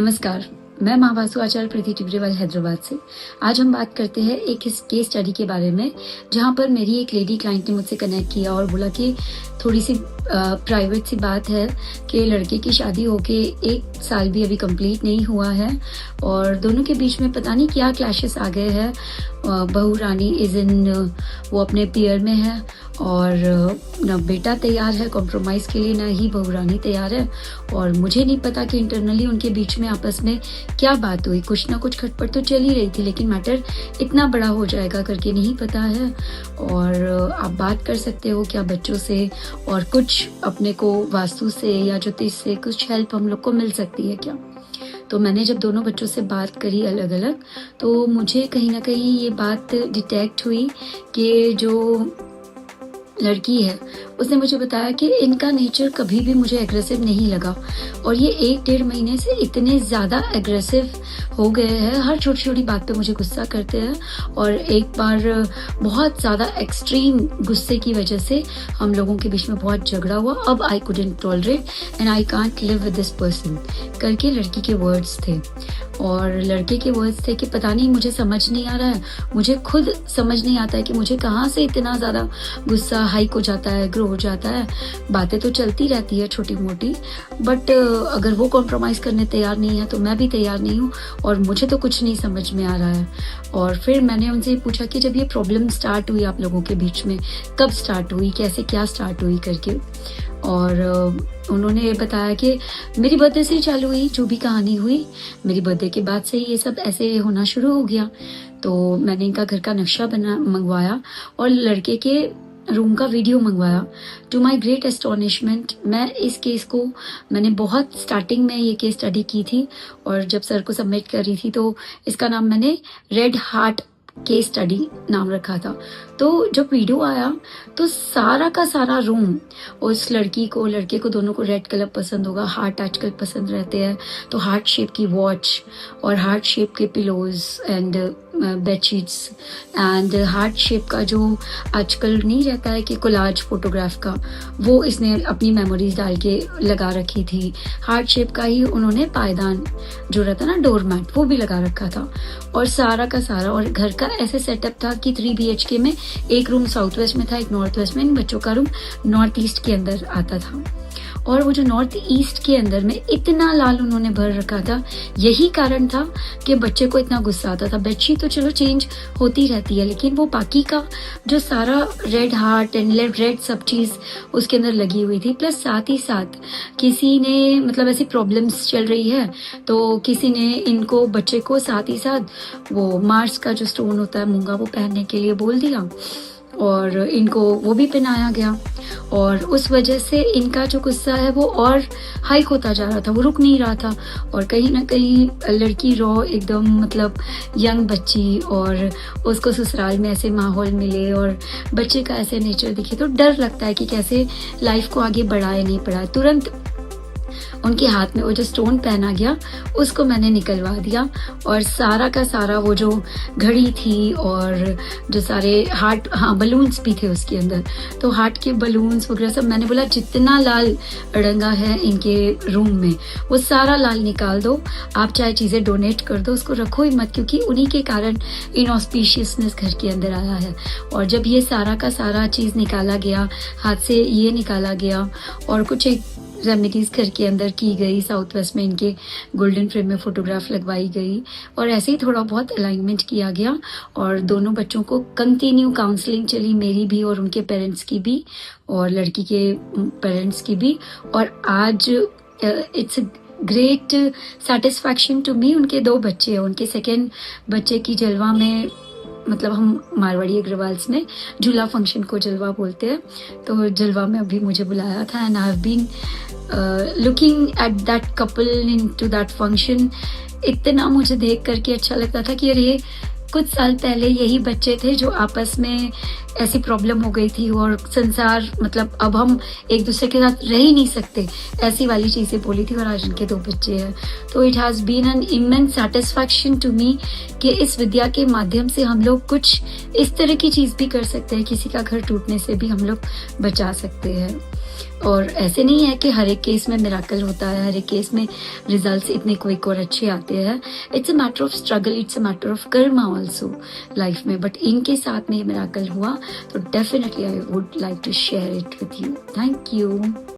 नमस्कार, मैं महावासु आचार्य प्रीति टिब्रेवाल हैदराबाद से। आज हम बात करते हैं एक इस केस स्टडी के बारे में, जहां पर मेरी एक लेडी क्लाइंट ने मुझसे कनेक्ट किया और बोला कि थोड़ी सी प्राइवेट सी बात है कि लड़के की शादी होके 1 साल भी अभी कंप्लीट नहीं हुआ है और दोनों के बीच में पता नहीं क्या क्लैशेस आ गए हैं। बहू रानी इज इन वो अपने पीयर में है और न बेटा तैयार है कॉम्प्रोमाइज के लिए, न ही बहू रानी तैयार है। और मुझे नहीं पता कि इंटरनली उनके बीच में आपस में क्या बात हुई। कुछ ना कुछ खटपट तो चल ही रही थी, लेकिन मैटर इतना बड़ा हो जाएगा करके नहीं पता है। और आप बात कर सकते हो क्या बच्चों से, और कुछ अपने को वास्तु से या ज्योतिष से कुछ हेल्प हम लोग को मिल सकती है क्या। तो मैंने जब दोनों बच्चों से बात करी अलग अलग, तो मुझे कहीं ना कहीं ये बात डिटेक्ट हुई कि जो लड़की है उसने मुझे बताया कि इनका नेचर कभी भी मुझे एग्रेसिव नहीं लगा और ये 1-1.5 महीने से इतने ज़्यादा एग्रेसिव हो गए हैं। हर छोटी छोटी बात पे मुझे गुस्सा करते हैं और एक बार बहुत ज़्यादा एक्सट्रीम गुस्से की वजह से हम लोगों के बीच में बहुत झगड़ा हुआ। अब I couldn't tolerate and I can't live with this person करके लड़की के वर्ड्स थे। और लड़के के वर्ड्स थे कि पता नहीं, मुझे समझ नहीं आ रहा है, मुझे खुद समझ नहीं आता है कि मुझे कहाँ से इतना ज़्यादा गुस्सा हाइक हो जाता है, ग्रो हो जाता है। बातें तो चलती रहती है छोटी मोटी, बट अगर वो कॉम्प्रोमाइज़ करने तैयार नहीं है तो मैं भी तैयार नहीं हूँ और मुझे तो कुछ नहीं समझ में आ रहा है। और फिर मैंने उनसे पूछा कि जब ये प्रॉब्लम स्टार्ट हुई आप लोगों के बीच में, कब स्टार्ट हुई, कैसे क्या स्टार्ट हुई करके। और उन्होंने बताया कि मेरी बर्थडे से ही चालू हुई, जो भी कहानी हुई मेरी बर्थडे के बाद से ये सब ऐसे होना शुरू हो गया। तो मैंने इनका घर का नक्शा मंगवाया और लड़के के रूम का वीडियो मंगवाया। टू माई ग्रेट एस्टोनिशमेंट मैं इस केस को मैंने बहुत स्टार्टिंग में ये केस स्टडी की थी और जब सर को सबमिट कर रही थी तो इसका नाम मैंने रेड हार्ट केस स्टडी नाम रखा था। तो जब वीडियो आया तो सारा का सारा रूम, उस लड़के को दोनों को रेड कलर पसंद होगा, हार्ट आजकल पसंद रहते हैं, तो हार्ट शेप की वॉच और हार्ट शेप के pillows and bedsheets and heart shape का जो आजकल नहीं रहता है कि कोलाज फोटोग्राफ का, वो इसने अपनी मेमोरीज डाल के लगा रखी थी। हार्ट शेप का ही उन्होंने पायदान जो रहता ना डोरमैट, वो भी लगा रखा था। और सारा का सारा, और घर का ऐसे सेटअप था कि 3 BHK में एक रूम साउथ वेस्ट में था, एक नॉर्थ वेस्ट में, इन बच्चों का रूम नॉर्थ ईस्ट के अंदर आता था। और वो जो नॉर्थ ईस्ट के अंदर में इतना लाल उन्होंने भर रखा था, यही कारण था कि बच्चे को इतना गुस्सा आता था। बेडशीट तो चलो चेंज होती रहती है, लेकिन वो बाकी का जो सारा रेड हार्ट एंड रेड सब चीज उसके अंदर लगी हुई थी। प्लस साथ ही साथ किसी ने मतलब ऐसी प्रॉब्लम्स चल रही है तो किसी ने इनको बच्चे को साथ ही साथ वो मार्स का जो स्टोन होता है मूंगा, वो पहनने के लिए बोल दिया और इनको वो भी पहनाया गया। और उस वजह से इनका जो गुस्सा है वो और हाइक होता जा रहा था, वो रुक नहीं रहा था। और कहीं ना कहीं लड़की रॉ एकदम मतलब यंग बच्ची, और उसको ससुराल में ऐसे माहौल मिले और बच्चे का ऐसे नेचर दिखे तो डर लगता है कि कैसे लाइफ को आगे बढ़ाए नहीं बढ़ाए। तुरंत उनके हाथ में वो जो स्टोन पहना गया उसको मैंने निकलवा दिया और सारा का सारा वो जो घड़ी थी और जो सारे हार्ट, हाँ बलून्स भी थे उसके अंदर, तो हार्ट के बलून्स वगैरह सब, मैंने बोला जितना लाल अड़ंगा है इनके रूम में वो सारा लाल निकाल दो। आप चाहे चीजें डोनेट कर दो, उसको रखो ही मत, क्योंकि उन्हीं के कारण इनऑस्पिशियसनेस घर के अंदर आया है। और जब ये सारा का सारा चीज निकाला गया, हाथ से ये निकाला गया और कुछ एक रेमेडीज घर के अंदर की गई, साउथ वेस्ट में इनके गोल्डन फ्रेम में फोटोग्राफ लगवाई गई और ऐसे ही थोड़ा बहुत अलाइनमेंट किया गया। और दोनों बच्चों को कंटिन्यू काउंसलिंग चली, मेरी भी और उनके पेरेंट्स की भी और लड़की के पेरेंट्स की भी। और आज it's great satisfaction to me. उनके 2 बच्चे हैं, उनके सेकेंड बच्चे की जलवा में, मतलब हम मारवाड़ी अग्रवाल्स में झूला फंक्शन को जलवा बोलते हैं, तो जलवा में अभी मुझे बुलाया था and I have been looking at that couple in to that function. इतना मुझे देख करके अच्छा लगता था कि अरे कुछ साल पहले यही बच्चे थे जो आपस में ऐसी प्रॉब्लम हो गई थी और संसार मतलब अब हम एक दूसरे के साथ रह ही नहीं सकते, ऐसी वाली चीजें बोली थी। और आज इनके 2 बच्चे हैं, तो it has been an immense satisfaction to me कि इस विद्या के माध्यम से हम लोग कुछ इस तरह की चीज भी कर सकते हैं, किसी का घर टूटने से भी हम लोग बचा सकते हैं। और ऐसे नहीं है कि हर एक केस में मिराकल होता है, हर एक केस में रिजल्ट्स इतने क्विक और अच्छे आते हैं। It's a matter of struggle, it's a matter of karma also life में, बट इनके साथ में ये मिराकल हुआ तो definitely I would like to share it with you. Thank you.